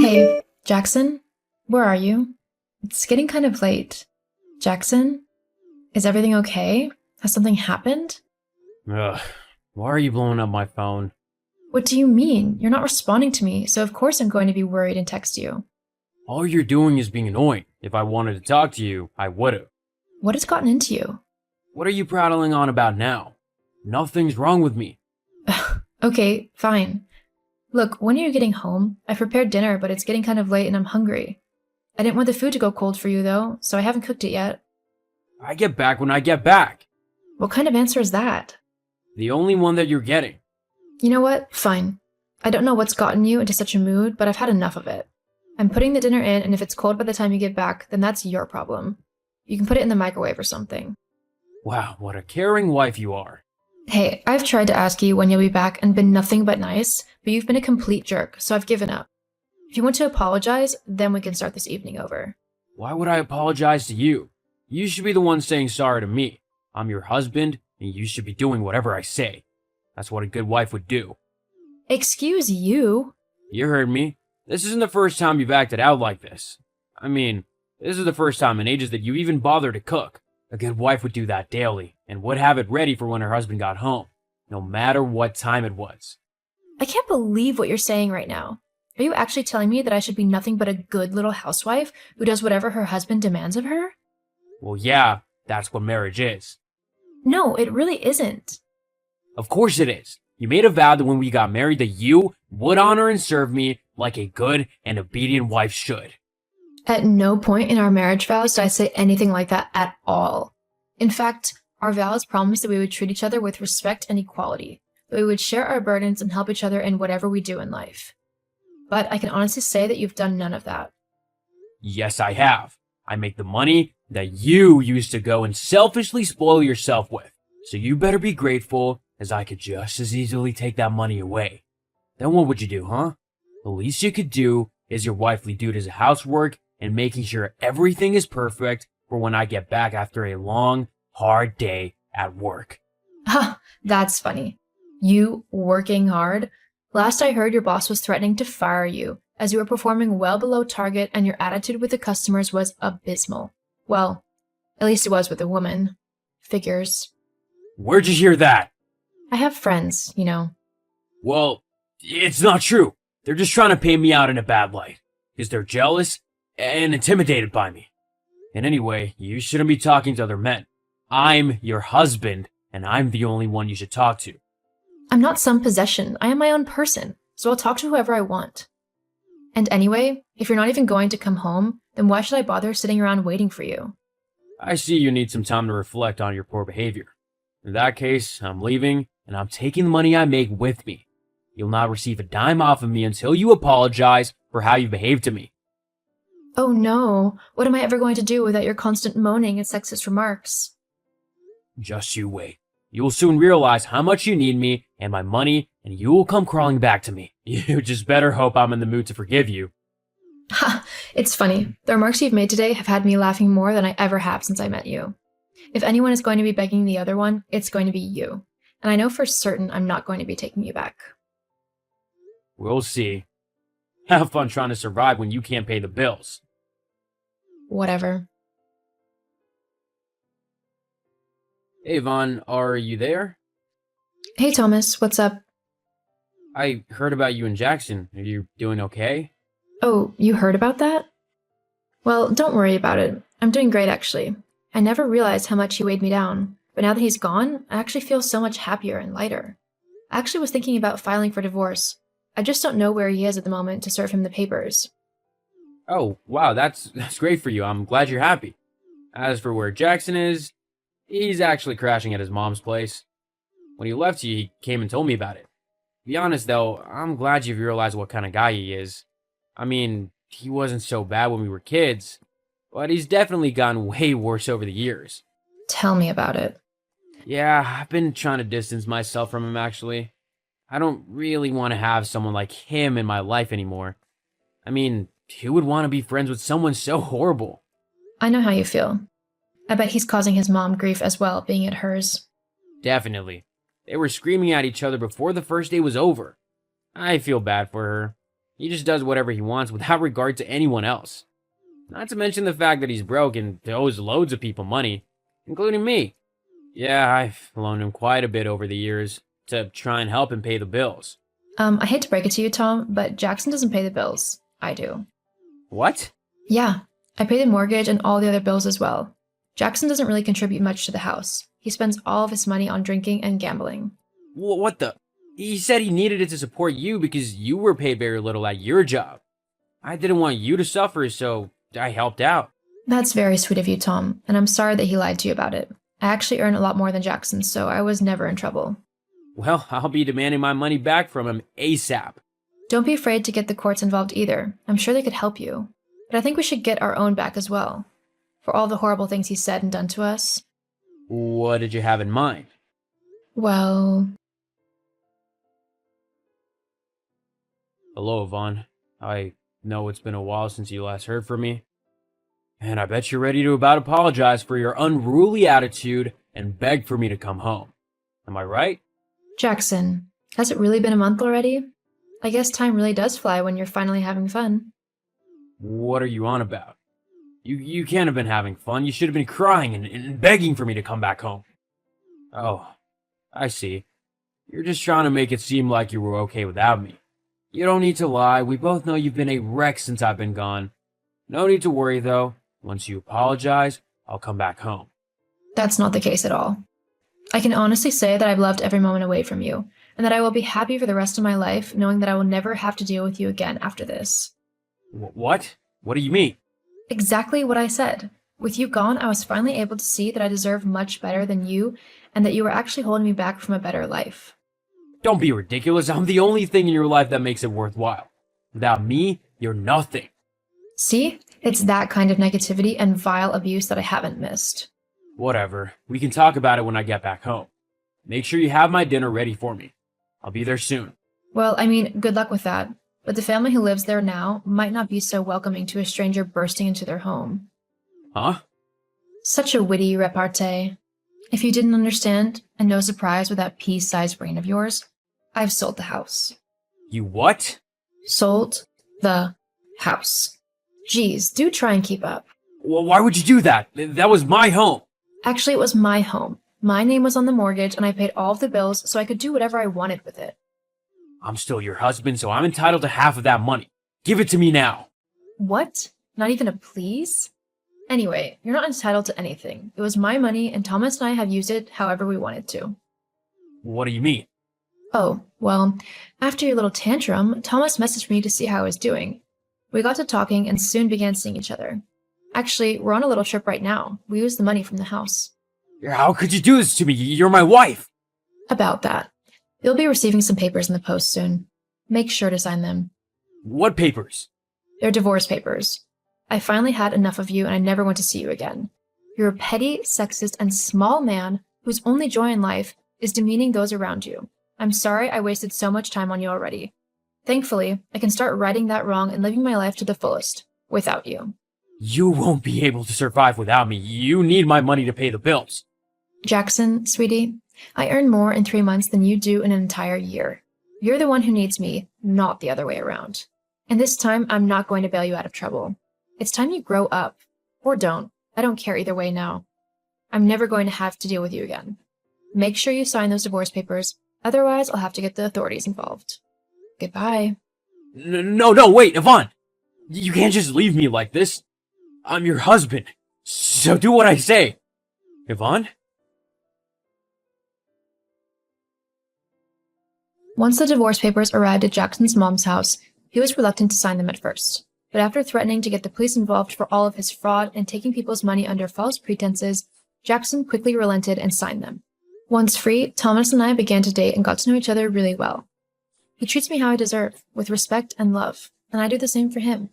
Hey, Jackson, where are you? It's getting kind of late. Jackson, is everything okay? Has something happened? Ugh, why are you blowing up my phone? What do you mean? You're not responding to me, so of course I'm going to be worried and text you. All you're doing is being annoying. If I wanted to talk to you, I would've. What has gotten into you? What are you prattling on about now? Nothing's wrong with me. Okay, fine. Look, when are you getting home? I prepared dinner, but it's getting kind of late and I'm hungry. I didn't want the food to go cold for you, though, so I haven't cooked it yet. I get back when I get back. What kind of answer is that? The only one that you're getting. You know what? Fine. I don't know what's gotten you into such a mood, but I've had enough of it. I'm putting the dinner in, and if it's cold by the time you get back, then that's your problem. You can put it in the microwave or something. Wow, what a caring wife you are. Hey, I've tried to ask you when you'll be back and been nothing but nice, but you've been a complete jerk, so I've given up. If you want to apologize, then we can start this evening over. Why would I apologize to you? You should be the one saying sorry to me. I'm your husband, and you should be doing whatever I say. That's what a good wife would do. Excuse you? You heard me. This isn't the first time you've acted out like this. I mean, this is the first time in ages that you even bother to cook. A good wife would do that daily, and would have it ready for when her husband got home, no matter what time it was. I can't believe what you're saying right now. Are you actually telling me that I should be nothing but a good little housewife who does whatever her husband demands of her? Well, yeah, that's what marriage is. No, it really isn't. Of course it is. You made a vow that when we got married that you would honor and serve me like a good and obedient wife should. At no point in our marriage vows did I say anything like that at all. In fact, our vows promised that we would treat each other with respect and equality, that we would share our burdens and help each other in whatever we do in life. But I can honestly say that you've done none of that. Yes, I have. I make the money that you used to go and selfishly spoil yourself with. So you better be grateful, as I could just as easily take that money away. Then what would you do, huh? The least you could do is your wifely duties of housework and making sure everything is perfect for when I get back after a long, hard day at work. Ha, that's funny. You working hard? Last I heard, your boss was threatening to fire you, as you were performing well below target and your attitude with the customers was abysmal. Well, at least it was with a woman. Figures. Where'd you hear that? I have friends, you know. Well, it's not true. They're just trying to paint me out in a bad light, because they're jealous and intimidated by me. And anyway, you shouldn't be talking to other men. I'm your husband, and I'm the only one you should talk to. I'm not some possession. I am my own person, so I'll talk to whoever I want. And anyway, if you're not even going to come home, then why should I bother sitting around waiting for you? I see you need some time to reflect on your poor behavior. In that case, I'm leaving, and I'm taking the money I make with me. You'll not receive a dime off of me until you apologize for how you behaved to me. Oh no, what am I ever going to do without your constant moaning and sexist remarks? Just you wait. You will soon realize how much you need me and my money, and you will come crawling back to me. You just better hope I'm in the mood to forgive you. Ha, it's funny. The remarks you've made today have had me laughing more than I ever have since I met you. If anyone is going to be begging the other one, it's going to be you. And I know for certain I'm not going to be taking you back. We'll see. Have fun trying to survive when you can't pay the bills. Whatever. Hey, Vaughn, are you there? Hey Thomas, what's up? I heard about you and Jackson. Are you doing okay? Oh, you heard about that? Well, don't worry about it. I'm doing great actually. I never realized how much he weighed me down, but now that he's gone, I actually feel so much happier and lighter. I actually was thinking about filing for divorce. I just don't know where he is at the moment to serve him the papers. Oh, wow, that's great for you. I'm glad you're happy. As for where Jackson is, he's actually crashing at his mom's place. When he left you, he came and told me about it. To be honest, though, I'm glad you've realized what kind of guy he is. I mean, he wasn't so bad when we were kids, but he's definitely gotten way worse over the years. Tell me about it. Yeah, I've been trying to distance myself from him, actually. I don't really want to have someone like him in my life anymore. I mean, who would want to be friends with someone so horrible? I know how you feel. I bet he's causing his mom grief as well, being at hers. Definitely. They were screaming at each other before the first day was over. I feel bad for her. He just does whatever he wants without regard to anyone else. Not to mention the fact that he's broke and owes loads of people money, including me. Yeah, I've loaned him quite a bit over the years to try and help him pay the bills. I hate to break it to you, Tom, but Jackson doesn't pay the bills. I do. What? Yeah, I pay the mortgage and all the other bills as well. Jackson doesn't really contribute much to the house. He spends all of his money on drinking and gambling. What the? He said he needed it to support you because you were paid very little at your job. I didn't want you to suffer, so I helped out. That's very sweet of you, Tom, and I'm sorry that he lied to you about it. I actually earn a lot more than Jackson, so I was never in trouble. Well, I'll be demanding my money back from him ASAP. Don't be afraid to get the courts involved either. I'm sure they could help you. But I think we should get our own back as well. For all the horrible things he said and done to us. What did you have in mind? Well... Hello, Yvonne. I know it's been a while since you last heard from me. And I bet you're ready to about apologize for your unruly attitude and beg for me to come home. Am I right? Jackson, has it really been a month already? I guess time really does fly when you're finally having fun. What are you on about? You can't have been having fun. You should have been crying and begging for me to come back home. Oh, I see. You're just trying to make it seem like you were okay without me. You don't need to lie. We both know you've been a wreck since I've been gone. No need to worry, though. Once you apologize, I'll come back home. That's not the case at all. I can honestly say that I've loved every moment away from you, and that I will be happy for the rest of my life knowing that I will never have to deal with you again after this. What? What do you mean? Exactly what I said. With you gone, I was finally able to see that I deserve much better than you, and that you were actually holding me back from a better life. Don't be ridiculous. I'm the only thing in your life that makes it worthwhile. Without me, you're nothing. See? It's that kind of negativity and vile abuse that I haven't missed. Whatever. We can talk about it when I get back home. Make sure you have my dinner ready for me. I'll be there soon. Well, I mean, good luck with that. But the family who lives there now might not be so welcoming to a stranger bursting into their home. Huh? Such a witty repartee. If you didn't understand, and no surprise with that pea-sized brain of yours, I've sold the house. You what? Sold the house. Geez, do try and keep up. Well, why would you do that? That was my home. Actually, it was my home. My name was on the mortgage, and I paid all of the bills so I could do whatever I wanted with it. I'm still your husband, so I'm entitled to half of that money. Give it to me now. What? Not even a please? Anyway, you're not entitled to anything. It was my money, and Thomas and I have used it however we wanted to. What do you mean? Oh, well, after your little tantrum, Thomas messaged me to see how I was doing. We got to talking and soon began seeing each other. Actually, we're on a little trip right now. We used the money from the house. How could you do this to me? You're my wife. About that. You'll be receiving some papers in the post soon. Make sure to sign them. What papers? They're divorce papers. I finally had enough of you and I never want to see you again. You're a petty, sexist, and small man whose only joy in life is demeaning those around you. I'm sorry I wasted so much time on you already. Thankfully, I can start righting that wrong and living my life to the fullest, without you. You won't be able to survive without me. You need my money to pay the bills. Jackson, sweetie, I earn more in 3 months than you do in an entire year. You're the one who needs me, not the other way around. And this time, I'm not going to bail you out of trouble. It's time you grow up. Or don't. I don't care either way now. I'm never going to have to deal with you again. Make sure you sign those divorce papers, otherwise I'll have to get the authorities involved. Goodbye. No, wait, Yvonne! You can't just leave me like this. I'm your husband, so do what I say. Yvonne? Once the divorce papers arrived at Jackson's mom's house, he was reluctant to sign them at first. But after threatening to get the police involved for all of his fraud and taking people's money under false pretenses, Jackson quickly relented and signed them. Once free, Thomas and I began to date and got to know each other really well. He treats me how I deserve, with respect and love, and I do the same for him.